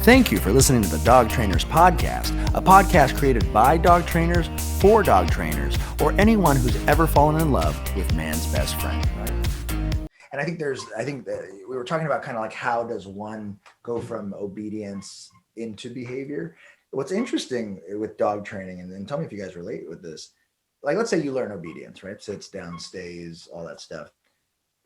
Thank you for listening to the Dog Trainers Podcast, a podcast created by dog trainers for dog trainers, or anyone who's ever fallen in love with man's best friend. And I think that we were talking about kind of like, how does one go from obedience into behavior? What's interesting with dog training, and tell me if you guys relate with this, like, let's say you learn obedience, right? Sits, down, stays, all that stuff.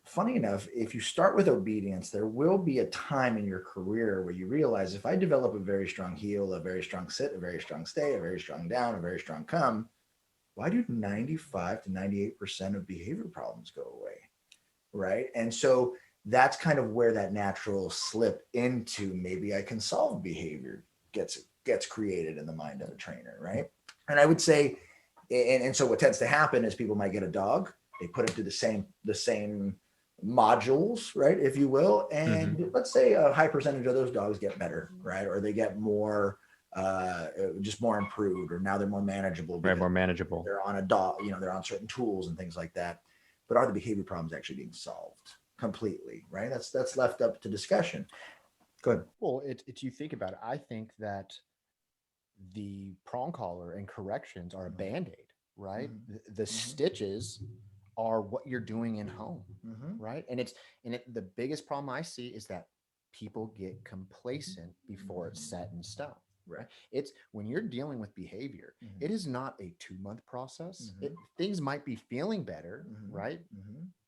Funny enough, if you start with obedience, there will be a time in your career where you realize, if I develop a very strong heel, a very strong sit, a very strong stay, a very strong down, a very strong come, why do 95 to 98% of behavior problems go away? Right. And so that's kind of where that natural slip into maybe I can solve behavior gets created in the mind of a trainer. Right. And I would say, and so what tends to happen is people might get a dog, they put it through the same modules, right, if you will. And let's say a high percentage of those dogs get better, right? Or they get more, just more improved, or now they're more manageable. Right, more manageable. They're on a dog, they're on certain tools and things like that. But are the behavior problems actually being solved completely, right? That's left up to discussion. Go ahead. Well, it's you think about it. I think that the prong collar and corrections are a Band-Aid, right? The stitches are what you're doing in home, right? And the biggest problem I see is that people get complacent before it's set in stone, right? It's when you're dealing with behavior, it is not a 2-month process. Things might be feeling better, right?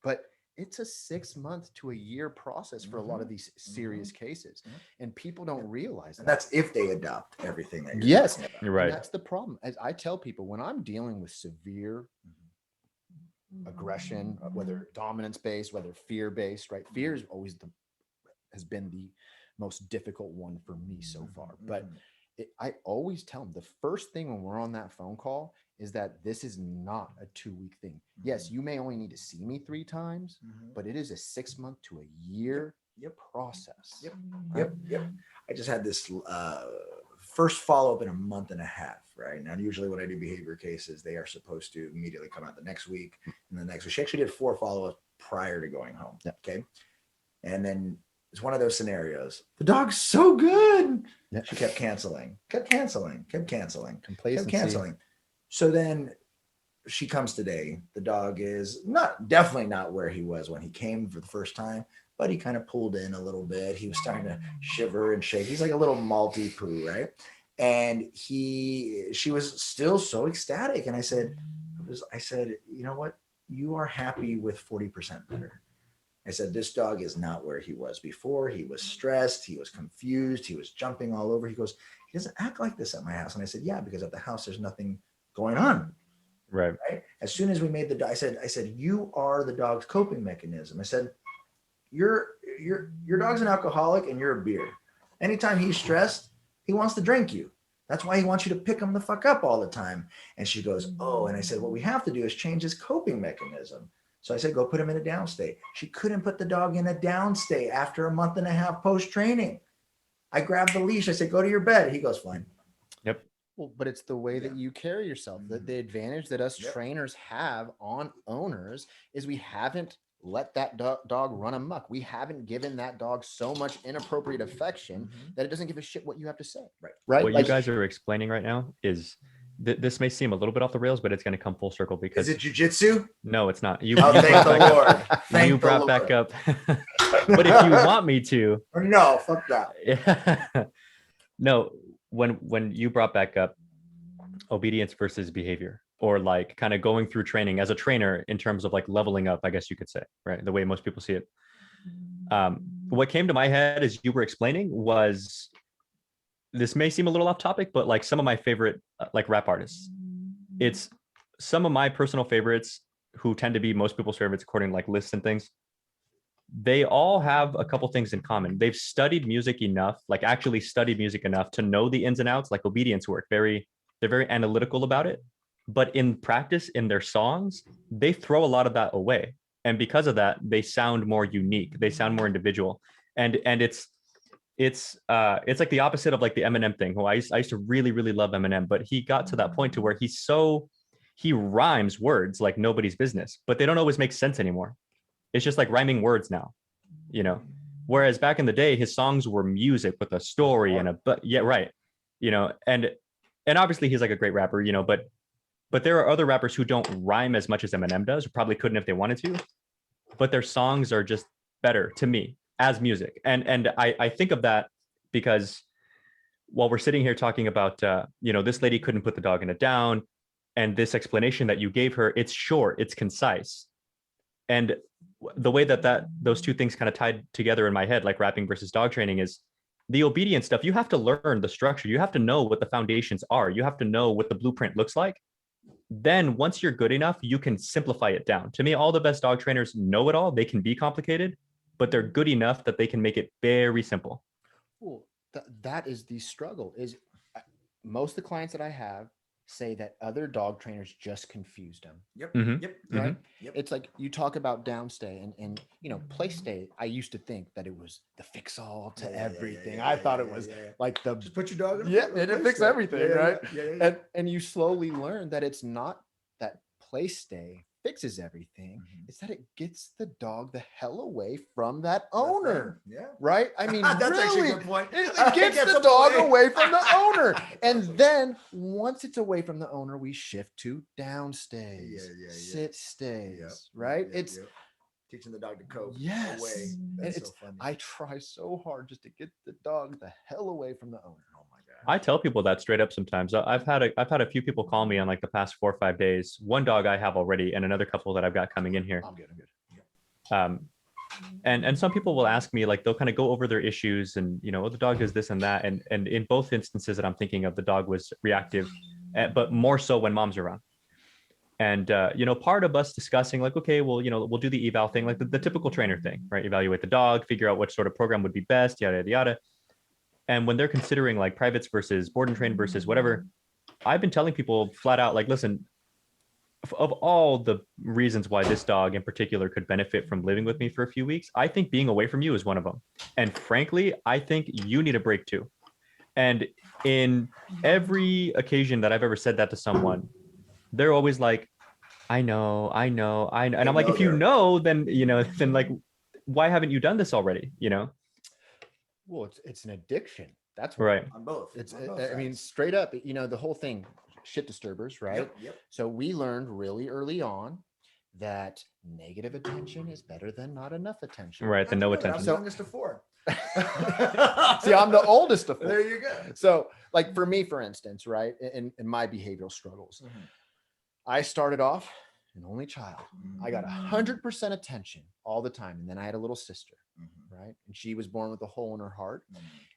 But it's a 6-month to a year process for a lot of these serious cases, and people don't realize that. And that's if they adopt everything that you're talking about. You're right. And that's the problem. As I tell people, when I'm dealing with severe aggression, whether dominance-based, whether fear-based, right? Fear is always has been the most difficult one for me so far. But I always tell them the first thing when we're on that phone call is that this is not a 2-week thing. Yes, you may only need to see me 3 times, but it is a 6-month to a year process. Yep. I just had this first follow-up in a month and a half, right? Now, usually when I do behavior cases, they are supposed to immediately come out the next week and the next week. She actually did 4 follow-ups prior to going home. Okay. And then it's one of those scenarios. The dog's so good. She kept canceling. So then she comes today. The dog is definitely not where he was when he came for the first time, but he kind of pulled in a little bit. He was starting to shiver and shake. He's like a little Maltese-poo, right? And she was still so ecstatic. And I said, you know what? You are happy with 40% better. I said, this dog is not where he was before. He was stressed. He was confused. He was jumping all over. He goes, he doesn't act like this at my house. And I said, yeah, because at the house, there's nothing going on. Right. As soon as we made I said, you are the dog's coping mechanism. I said, your dog's an alcoholic and you're a beer. Anytime he's stressed, he wants to drink you. That's why he wants you to pick him the fuck up all the time. And she goes, oh, and I said, what we have to do is change his coping mechanism. So I said, go put him in a down state. She couldn't put the dog in a down state after a month and a half post-training. I grabbed the leash. I said, go to your bed. He goes, fine. Yep. Well, but it's the way that you carry yourself. The advantage that us trainers have on owners is we haven't let that dog run amok. We haven't given that dog so much inappropriate affection that it doesn't give a shit what you have to say. Right. What you guys are explaining right now is this may seem a little bit off the rails, but it's going to come full circle because is it jujitsu? No, it's not. You thank the Lord. You brought back up. But if you want me to, or no, fuck that. No, when you brought back up obedience versus behavior, or like kind of going through training as a trainer in terms of like leveling up, I guess you could say, right? The way most people see it. What came to my head as you were explaining was, this may seem a little off topic, but like some of my favorite like rap artists, it's some of my personal favorites who tend to be most people's favorites according to like lists and things. They all have a couple things in common. They've studied music enough, like actually studied music enough to know the ins and outs, like obedience work. They're very analytical about it, but in practice, in their songs, they throw a lot of that away. And because of that, they sound more unique. They sound more individual. And it's like the opposite of like the Eminem thing. Who I used to really, really love Eminem, but he got to that point to where he rhymes words like nobody's business, but they don't always make sense anymore. It's just like rhyming words now, Whereas back in the day, his songs were music with a story and but yeah, right. And obviously he's like a great rapper, but there are other rappers who don't rhyme as much as Eminem does, or probably couldn't if they wanted to, but their songs are just better to me as music. And I think of that because while we're sitting here talking about, this lady couldn't put the dog in a down, and this explanation that you gave her, it's short, it's concise. And the way that those two things kind of tied together in my head, like rapping versus dog training, is the obedience stuff. You have to learn the structure. You have to know what the foundations are. You have to know what the blueprint looks like. Then once you're good enough, you can simplify it down. To me, all the best dog trainers know it all. They can be complicated, but they're good enough that they can make it very simple. Well, that is the struggle. Is most of the clients that I have say that other dog trainers just confused them. Yep. Mhm. Yep. Right. Yep. Yep. It's like you talk about downstay and play stay. I used to think that it was the fix all to everything. I thought it was like the Just put your dog in it fix everything, right? Yeah. And you slowly learn that it's not that play stay fixes everything. It's that it gets the dog the hell away from that owner. Yeah. Right? I mean, That's actually really, a good point. it gets the dog away from the owner. And then once it's away from the owner, we shift to downstays, sit stays, right? It's teaching the dog to cope. yes. Away. That's so funny. I try so hard just to get the dog the hell away from the owner. Oh my God. I tell people that straight up sometimes. I've had a few people call me on like the past 4 or 5 days. One dog I have already, and another couple that I've got coming in here. I'm good. And some people will ask me, like, they'll kind of go over their issues and, the dog does this and that. And in both instances that I'm thinking of, the dog was reactive, but more so when mom's around. And, part of us discussing like, okay, well, we'll do the eval thing, like the typical trainer thing, right? Evaluate the dog, figure out what sort of program would be best, yada, yada, yada. And when they're considering like privates versus board and train versus whatever, I've been telling people flat out, like, listen, of all the reasons why this dog in particular could benefit from living with me for a few weeks, I think being away from you is one of them. And frankly, I think you need a break too. And in every occasion that I've ever said that to someone, they're always like, I know. And I'm like, if you know, then, then like, why haven't you done this already? Well, it's an addiction. That's right. On both. I mean, straight up, the whole thing, shit disturbers, right? Yep. So we learned really early on that negative attention is better than not enough attention. Right. The no attention. I'm the youngest of 4. See, I'm the oldest of 4. There you go. So like for me, for instance, right, in my behavioral struggles, I started off an only child. I got 100% attention all the time. And then I had a little sister, right? And she was born with a hole in her heart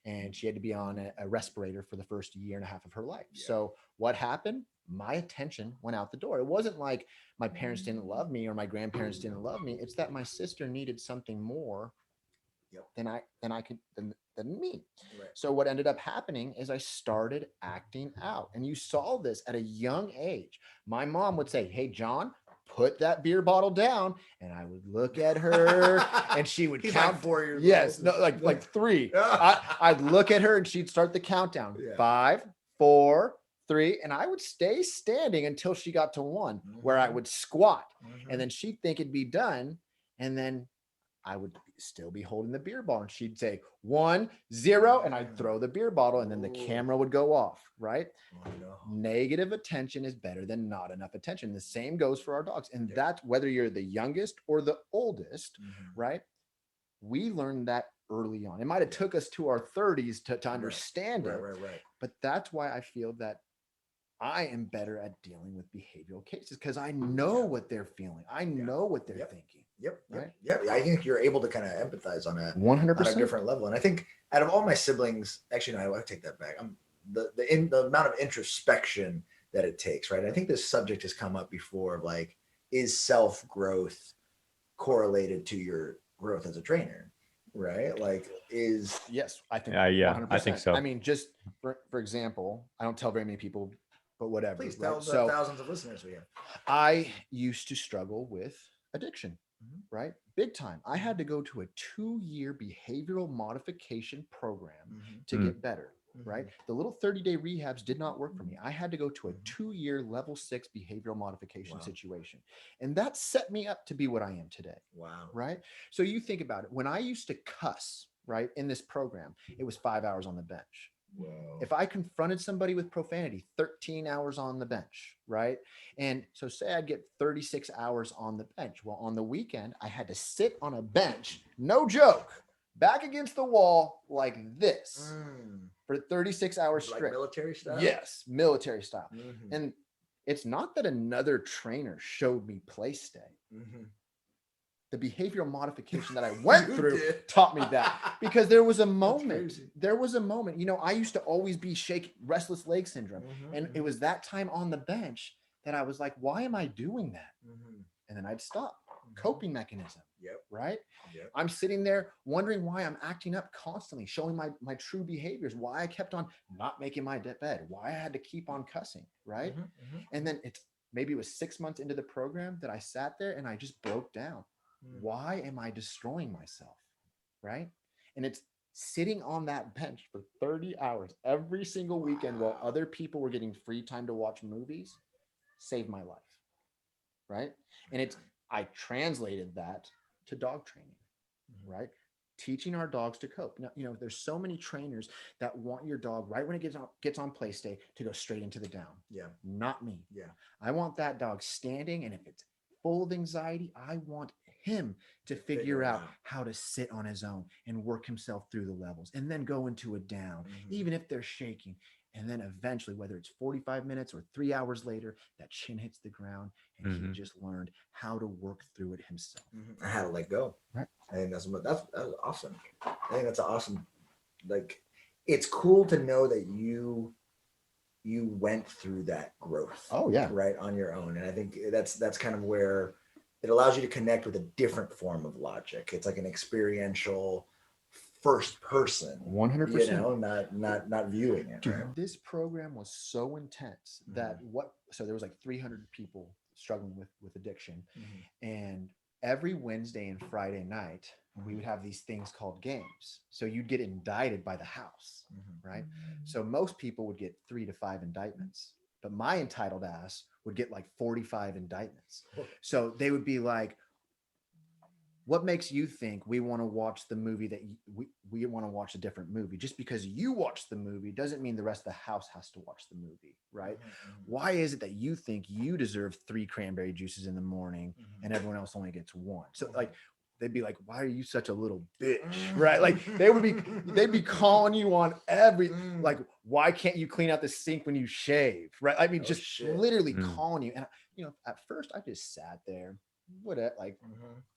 and she had to be on a respirator for the first 1.5 years of her life. Yeah. So what happened? My attention went out the door. It wasn't like my parents didn't love me or my grandparents didn't love me. It's that my sister needed something more than me. Right. So what ended up happening is I started acting out. And you saw this at a young age. My mom would say, "Hey, John, put that beer bottle down." And I would look at her and she would count. Like 4 years yes, old. no, like 3. I'd look at her and she'd start the countdown. 5, 4, 3. And I would stay standing until she got to 1, where I would squat. And then she'd think it'd be done. And then I would still be holding the beer bottle and she'd say 1, 0, and I'd throw the beer bottle and then the camera would go off, right? Oh, no. Negative attention is better than not enough attention. The same goes for our dogs. And that's whether you're the youngest or the oldest, right? We learned that early on. It might have took us to our 30s to understand it. Right. But that's why I feel that I am better at dealing with behavioral cases because I know what they're feeling. I know what they're thinking. Right? I think you're able to kind of empathize on a 100% on a different level. And I think out of all my siblings, actually, no, I take that back. The amount of introspection that it takes, right? I think this subject has come up before, like, is self-growth correlated to your growth as a trainer, right? Like, is... Yes, I think. 100%. I think so. I mean, just for example, I don't tell very many people, but whatever. Please tell the thousands of listeners we have. I used to struggle with addiction, right? Big time. I had to go to a 2-year behavioral modification program to get better, right? The little 30-day rehabs did not work for me. I had to go to a 2-year level 6 behavioral modification situation. And that set me up to be what I am today. Wow. Right? So you think about it. When I used to cuss, right, in this program, it was 5 hours on the bench. Whoa. If I confronted somebody with profanity, 13 hours on the bench, right? And so say I'd get 36 hours on the bench. Well, on the weekend, I had to sit on a bench, no joke, back against the wall like this for 36 hours Like straight. military style? Yes, military style. Mm-hmm. And it's not that another trainer showed me play stay. Mm-hmm. The behavioral modification that I went You through did. taught me that, because there was a moment, crazy. you know, I used to always be restless leg syndrome. Mm-hmm. And it was that time on the bench that I was like, why am I doing that? Mm-hmm. And then I'd stop. Coping mechanism. Yep. Right. Yep. I'm sitting there wondering why I'm acting up constantly, showing my true behaviors, why I kept on not making my bed, why I had to keep on cussing. Right. Mm-hmm. Mm-hmm. And then maybe it was 6 months into the program that I sat there and I just broke down. Why am I destroying myself? Right. And it's sitting on that bench for 30 hours every single weekend while other people were getting free time to watch movies saved my life. Right. And I translated that to dog training, right? Teaching our dogs to cope. Now, you know, there's so many trainers that want your dog right when it gets on play stay to go straight into the down. Yeah. Not me. Yeah. I want that dog standing, and if it's full of anxiety, I want him to figure out how to sit on his own and work himself through the levels and then go into a down, even if they're shaking. And then eventually, whether it's 45 minutes or 3 hours later, that chin hits the ground and he just learned how to work through it himself. I had to let go. Right. I think that's awesome. I think that's awesome. Like, it's cool to know that you went through that growth. Oh yeah. Right, on your own. And I think that's kind of where it allows you to connect with a different form of logic. It's like an experiential first person, 100%. you know, not viewing it. Dude, Right? this program was so intense that so there was like 300 people struggling with addiction. And every Wednesday and Friday night, we would have these things called games. So you'd get indicted by the house, right? So most people would get 3 to 5 indictments, but my entitled ass would get like 45 indictments. So they would be like, what makes you think we want to watch the movie that we want to watch a different movie? Just because you watch the movie doesn't mean the rest of the house has to watch the movie, right? Why is it that you think you deserve 3 cranberry juices in the morning and everyone else only gets 1? So like, they'd be like, why are you such a little bitch? Right? Like they'd be calling you on like, why can't you clean out the sink when you shave? Right? I mean, literally calling you. And you know, at first I just sat there. Whatever, like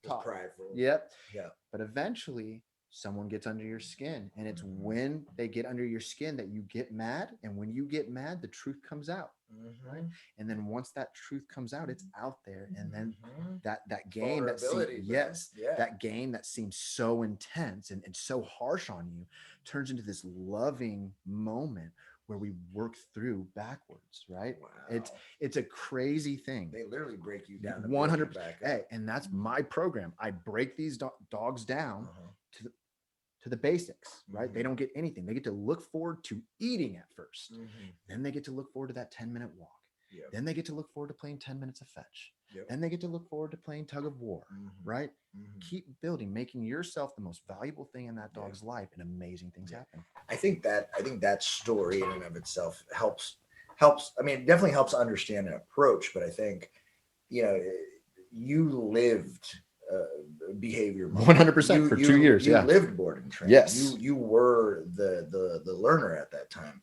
prideful. Yep. Yeah. But eventually someone gets under your skin, and it's when they get under your skin that you get mad. And when you get mad, the truth comes out. Right. And then once that truth comes out, it's out there. And then that game that game that seems so intense and so harsh on you turns into this loving moment where we work through backwards, right? Wow. It's a crazy thing. They literally break you down. 100%. Hey, and that's my program. I break these dogs down to the basics, right? They don't get anything. They get to look forward to eating at first. Then they get to look forward to that 10-minute walk. Yep. Then they get to look forward to playing 10 minutes of fetch. Yep. Then they get to look forward to playing tug of war, right? Keep building, making yourself the most valuable thing in that dog's life, and amazing things happen. I think that story in and of itself helps. I mean, it definitely helps understand an approach, but I think, you know, you lived behavior 100% for 2 years. You lived board and train. Yes. You were the learner at that time.